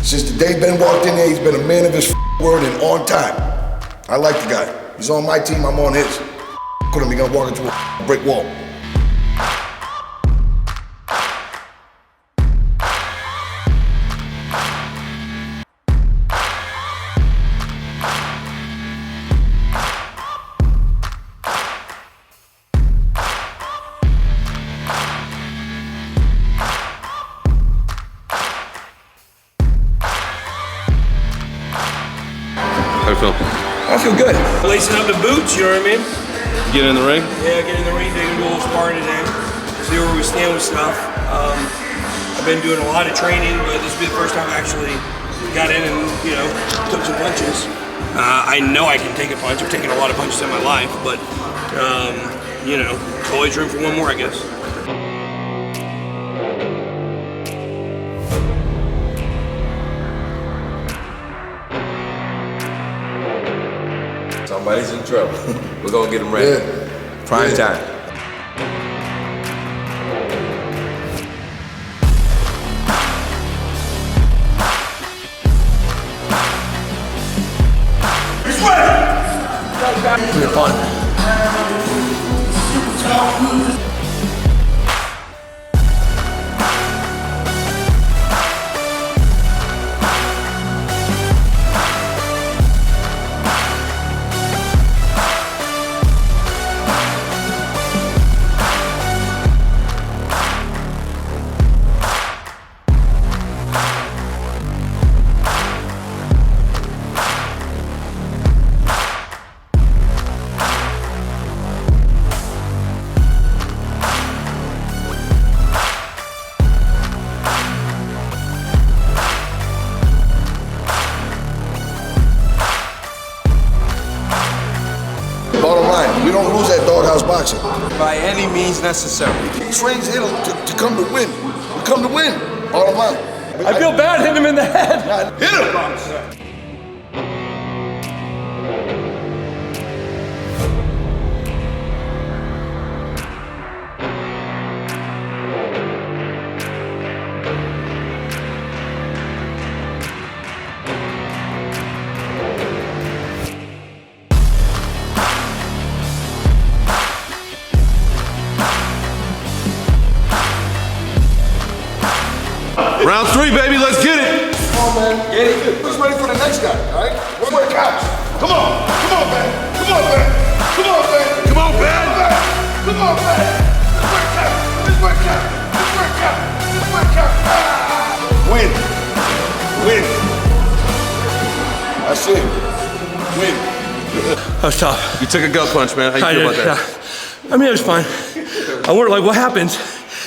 Since the day Ben walked in there, he's been a man of his word and on time. I like the guy. He's on my team, I'm on his. Couldn't be gonna walk into a brick wall. How do you feel? I feel good. Lacing up the boots, you know what I mean? Get in the ring? Yeah, get in the ring, dig into a little sparring today. See where we stand with stuff. I've been doing a lot of training, but this will be the first time I actually got in and, you know, took some punches. I know I can take a punch. I've taken a lot of punches in my life, but, you know, there's always room for one more, I guess. Somebody's in trouble. We're gonna get them ready. Yeah. Prime time. He's ready! It'll be fun. Bottom line, we don't lose at doghouse boxing. By any means necessary. He trains here to come to win. We come to win. Bottom line. I feel bad hitting him in the head. Hit him! Round 3, baby, let's get it. Come on, man. Get it. Let's ready for the next guy, all right? One more couch. Come on. Come on, man. Come on, man. Come on, man. Come on, Ben. Come on, man. Let's work out. Let's work out. Let's work out. Let's work out. Ah. Win. Win. That's it. Win. That was tough. You took a gut punch, man. How you feel about that? Yeah. I mean, it was fine. I wonder, like, what happens?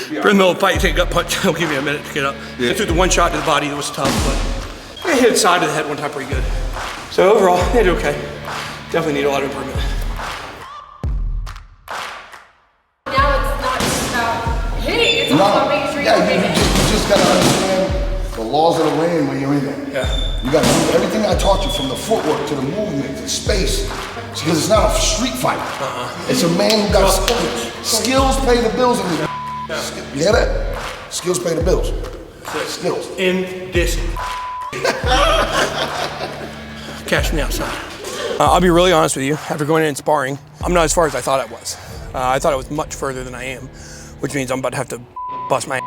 If you're in the middle of a fight, you take a gut punch, it'll give me a minute to get up. Yeah. I took the one shot to the body that was tough, but I hit the side of the head one time pretty good. So overall, they did okay. Definitely need a lot of improvement. Now it's not just about hitting, it's also about making sure you're you just gotta understand the laws of the ring when you're in there. Yeah. You gotta do everything I taught you, from the footwork to the movement to space. Because it's not a street fight. It's a man who got skills pay the bills in this. You hear that? Skills pay the bills. Skills. In this. Cash me outside. I'll be really honest with you. After going in and sparring, I'm not as far as I thought I was. I thought I was much further than I am, which means I'm about to have to bust my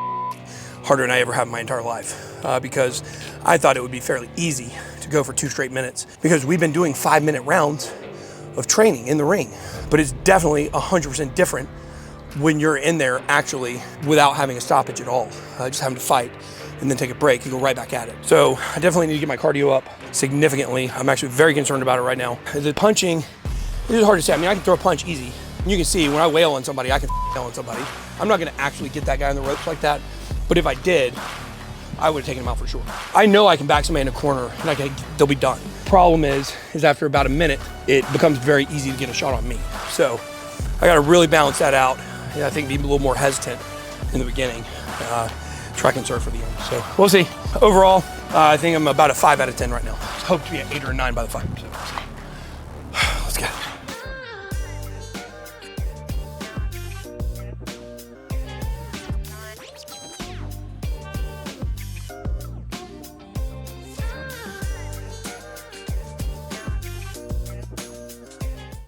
harder than I ever have in my entire life. Because I thought it would be fairly easy to go for 2 straight minutes. Because we've been doing 5-minute rounds of training in the ring. But it's definitely 100% different when you're in there actually without having a stoppage at all, just having to fight and then take a break and go right back at it. So I definitely need to get my cardio up significantly. I'm actually very concerned about it right now. The punching, it is hard to say. I mean, I can throw a punch easy. You can see when I wail on somebody, I can wail on somebody. I'm not gonna actually get that guy on the ropes like that, but if I did, I would have taken him out for sure. I know I can back somebody in a corner and they'll be done. Problem is after about a minute, it becomes very easy to get a shot on me. So I gotta really balance that out. And I think be a little more hesitant in the beginning. Try conserve for the end. So we'll see. Overall, I think I'm about a 5 out of 10 right now. Hope to be an 8 or a 9 by the fight. So.